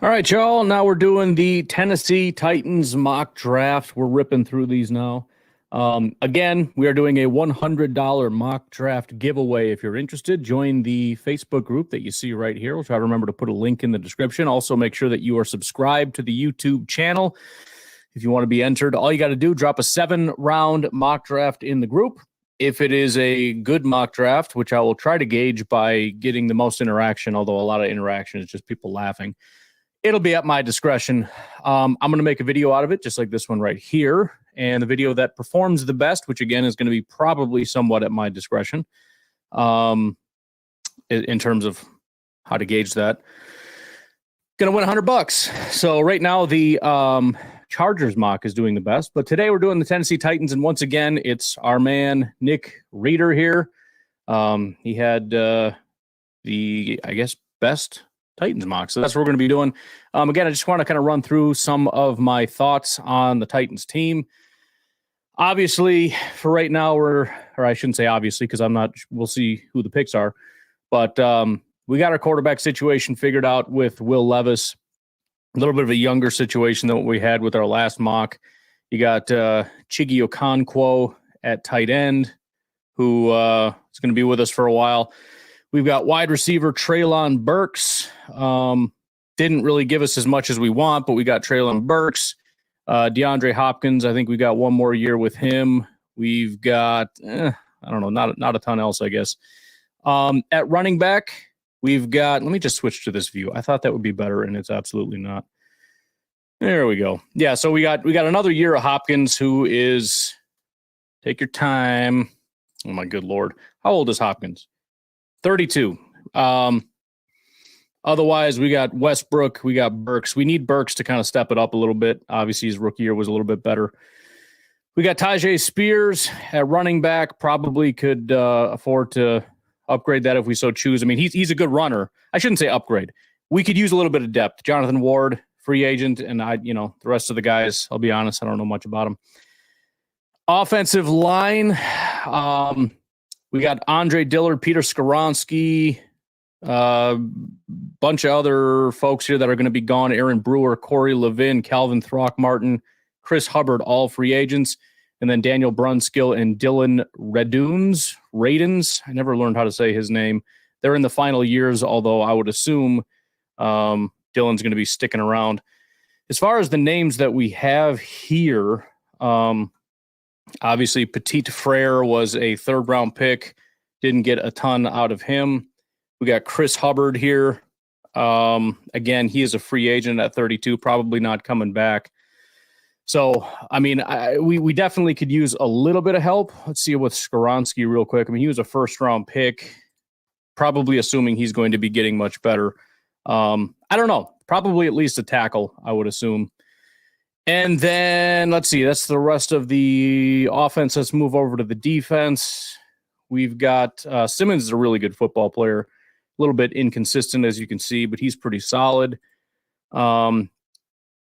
All right, y'all. Now we're doing the Tennessee Titans mock draft. We're ripping through these now. Again, we are doing a $100 mock draft giveaway. If you're interested, join the Facebook group that you see right here. We'll try to remember to put a link in the description. Also, make sure that you are subscribed to the YouTube channel. If you want to be entered, all you got to do, drop a 7-round mock draft in the group. If it is a good mock draft, which I will try to gauge by getting the most interaction, although a lot of interaction is just people laughing, it'll be at my discretion. I'm going to make a video out of it, just like this one right here. And the video that performs the best, which again is going to be probably somewhat at my discretion in terms of how to gauge that, going to win $100. So right now the Chargers mock is doing the best, but today we're doing the Tennessee Titans. And once again, it's our man, Nick Reeder here. He had the, I guess, best Titans mock. So that's what we're going to be doing. Again, I just want to kind of run through some of my thoughts on the Titans team. Obviously, for right now, or I shouldn't say obviously, because we'll see who the picks are. But we got our quarterback situation figured out with Will Levis. A little bit of a younger situation than what we had with our last mock. You got Chiggy Okonkwo at tight end, who is going to be with us for a while. We've got wide receiver Treylon Burks. Didn't really give us as much as we want, but we got Treylon Burks. DeAndre Hopkins, I think we got one more year with him. We've got, I don't know, not a ton else, I guess. At running back, we've got, let me just switch to this view. I thought that would be better, and it's absolutely not. There we go. Yeah, so we got another year of Hopkins, who is, take your time. Oh, my good Lord. How old is Hopkins? 32. Otherwise, we got Westbrook, we got Burks. We need Burks to kind of step it up a little bit. Obviously, his rookie year was a little bit better. We got Tyjae Spears at running back. Probably could afford to upgrade that if we so choose. I mean, he's a good runner. I shouldn't say upgrade. We could use a little bit of depth. Jonathan Ward, free agent, and the rest of the guys, I'll be honest, I don't know much about them. Offensive line, we got Andre Dillard, Peter Skoronski, bunch of other folks here that are going to be gone. Aaron Brewer, Corey Levin, Calvin Throckmorton, Chris Hubbard, all free agents. And then Daniel Brunskill and Dylan Radins. I never learned how to say his name. They're in the final years, although I would assume Dylan's going to be sticking around. As far as the names that we have here, obviously Petit Frere was a third-round pick. Didn't get a ton out of him. We got Chris Hubbard here. Again, he is a free agent at 32, probably not coming back. So, I mean, we definitely could use a little bit of help. Let's see with Skoronski real quick. I mean, he was a first-round pick, probably assuming he's going to be getting much better. I don't know. Probably at least a tackle, I would assume. And then, let's see, that's the rest of the offense. Let's move over to the defense. We've got Simmons is a really good football player. A little bit inconsistent, as you can see, but he's pretty solid.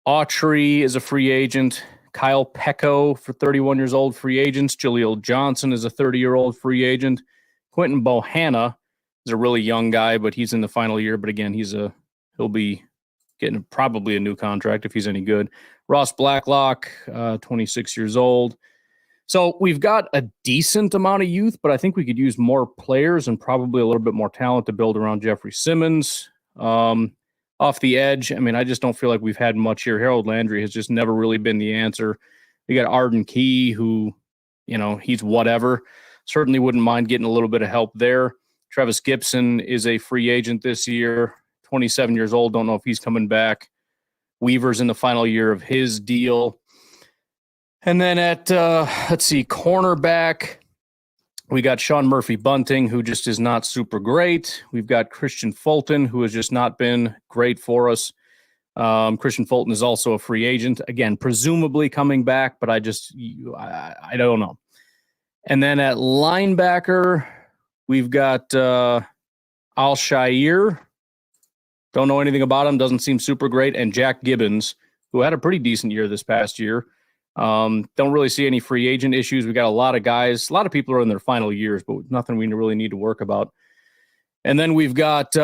Autry is a free agent. Kyle Pecco, for 31 years old, free agents. Jaleel Johnson is a 30-year-old free agent. Quentin Bohanna is a really young guy, but he's in the final year. But again, he'll be getting probably a new contract if he's any good. Ross Blacklock, 26 years old. So we've got a decent amount of youth, but I think we could use more players and probably a little bit more talent to build around Jeffrey Simmons. Off the edge, I mean, I just don't feel like we've had much here. Harold Landry has just never really been the answer. We got Arden Key, who, he's whatever. Certainly wouldn't mind getting a little bit of help there. Travis Gibson is a free agent this year, 27 years old. Don't know if he's coming back. Weaver's in the final year of his deal. And then at, cornerback, we got Sean Murphy Bunting, who just is not super great. We've got Christian Fulton, who has just not been great for us. Christian Fulton is also a free agent. Again, presumably coming back, but I don't know. And then at linebacker, we've got Al-Shaair. Don't know anything about him. Doesn't seem super great. And Jack Gibbons, who had a pretty decent year this past year. Don't really see any free agent issues. We got a lot of guys. A lot of people are in their final years, but nothing we really need to work about. And then we've got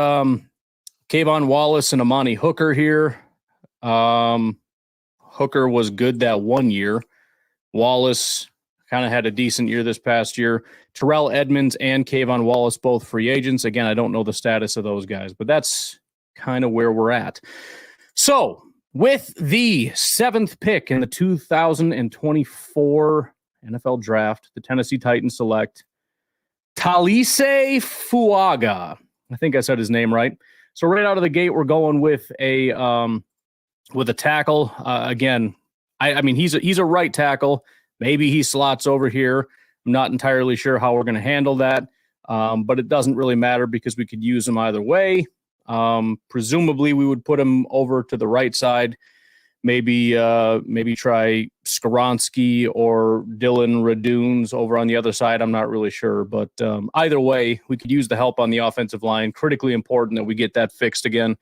Kayvon Wallace and Amani Hooker here. Hooker was good that 1 year. Wallace kind of had a decent year this past year. Terrell Edmonds and Kayvon Wallace, both free agents. Again, I don't know the status of those guys, but that's kind of where we're at. So with the 7th pick in the 2024 NFL Draft, the Tennessee Titans select Taliese Fuaga. I think I said his name right. So right out of the gate, we're going with a tackle. Again, I mean he's a right tackle. Maybe he slots over here. I'm not entirely sure how we're going to handle that, but it doesn't really matter because we could use him either way. Presumably, we would put him over to the right side. Maybe try Skoronski or Dylan Radunes over on the other side. I'm not really sure, but either way, we could use the help on the offensive line. Critically important that we get that fixed again.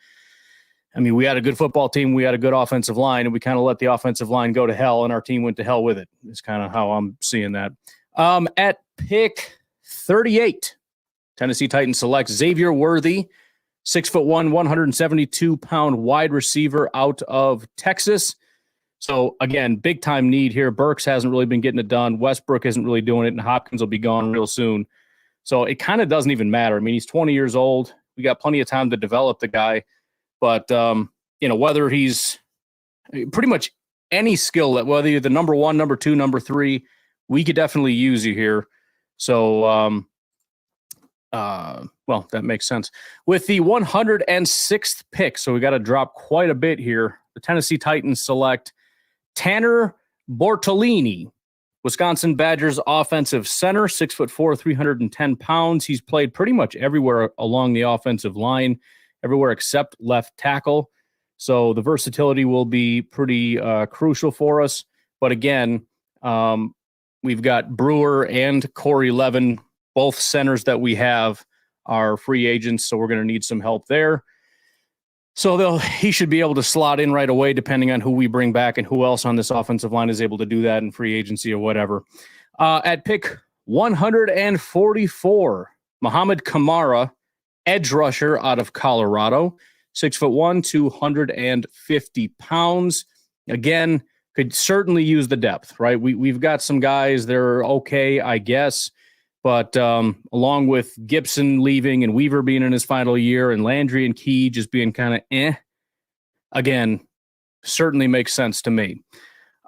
I mean, we had a good football team. We had a good offensive line, and we kind of let the offensive line go to hell, and our team went to hell with it. It's kind of how I'm seeing that. At pick 38, Tennessee Titans select Xavier Worthy, 6'1", 172-pound wide receiver out of Texas. So, again, big-time need here. Burks hasn't really been getting it done. Westbrook isn't really doing it, and Hopkins will be gone real soon. So it kind of doesn't even matter. I mean, he's 20 years old. We got plenty of time to develop the guy. But, whether he's pretty much any skill, whether you're the number 1, number 2, number 3, we could definitely use you here. So, that makes sense. With the 106th pick, so we got to drop quite a bit here. The Tennessee Titans select Tanner Bortolini, Wisconsin Badgers offensive center, 6'4", 310 pounds. He's played pretty much everywhere along the offensive line, everywhere except left tackle. So the versatility will be pretty crucial for us. But again, we've got Brewer and Corey Levin, both centers that we have are free agents, so we're going to need some help there. So he should be able to slot in right away, depending on who we bring back and who else on this offensive line is able to do that in free agency or whatever. At pick 144, Muhammad Kamara, edge rusher out of Colorado, 6'1", 250 pounds. Again, could certainly use the depth, right? We've got some guys that are okay, I guess. But along with Gibson leaving and Weaver being in his final year and Landry and Key just being kind of again, certainly makes sense to me.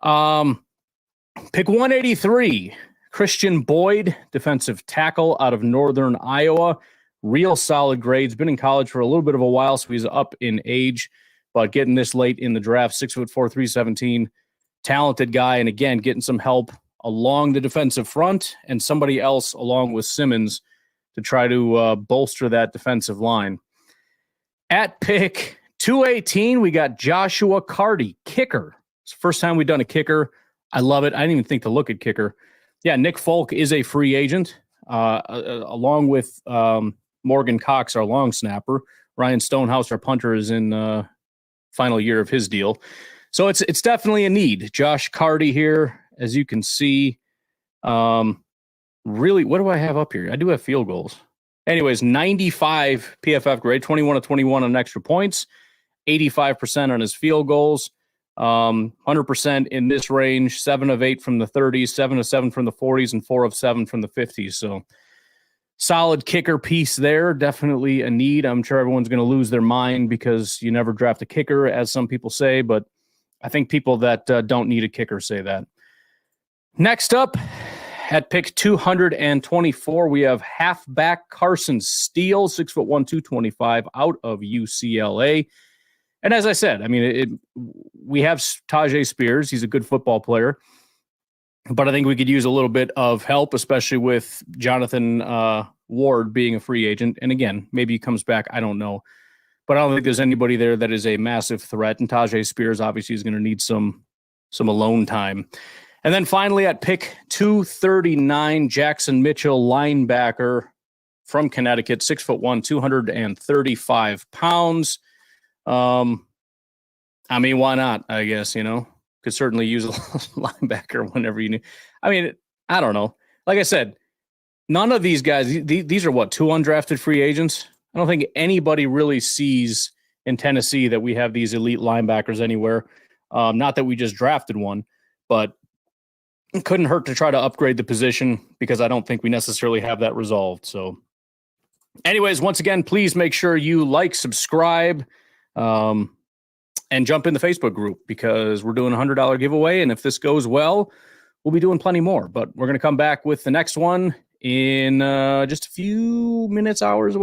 Pick 183, Christian Boyd, defensive tackle out of Northern Iowa. Real solid grades. Been in college for a little bit of a while, so he's up in age. But getting this late in the draft, 6'4", 317, talented guy. And again, getting some help along the defensive front and somebody else along with Simmons to try to bolster that defensive line. At pick 218, we got Joshua Carty, kicker. It's the first time we've done a kicker. I love it. I didn't even think to look at kicker. Yeah, Nick Folk is a free agent, along with Morgan Cox, our long snapper. Ryan Stonehouse, our punter, is in final year of his deal. So it's definitely a need. Josh Carty here, as you can see. Really, what do I have up here? I do have field goals. Anyways, 95 PFF grade, 21 of 21 on extra points, 85% on his field goals, 100% in this range, 7 of 8 from the 30s, 7 of 7 from the 40s, and 4 of 7 from the 50s. So solid kicker piece there. Definitely a need. I'm sure everyone's going to lose their mind because you never draft a kicker, as some people say, but I think people that don't need a kicker say that. Next up, at pick 224, we have halfback Carson Steele, 6'1", 225, out of UCLA. And as I said, I mean, we have Tajay Spears. He's a good football player. But I think we could use a little bit of help, especially with Jonathan Ward being a free agent. And again, maybe he comes back. I don't know. But I don't think there's anybody there that is a massive threat. And Tajay Spears obviously is going to need some alone time. And then finally at pick 239, Jackson Mitchell, linebacker from Connecticut, 6'1", 235 pounds. I mean, why not? I guess, could certainly use a linebacker whenever you need. I mean, I don't know. Like I said, none of these guys, these are what, 2 undrafted free agents? I don't think anybody really sees in Tennessee that we have these elite linebackers anywhere. Not that we just drafted one, but it couldn't hurt to try to upgrade the position because I don't think we necessarily have that resolved. So anyways, once again, please make sure you like, subscribe, and jump in the Facebook group because we're doing a $100 giveaway. And if this goes well, we'll be doing plenty more. But we're going to come back with the next one in just a few minutes, hours.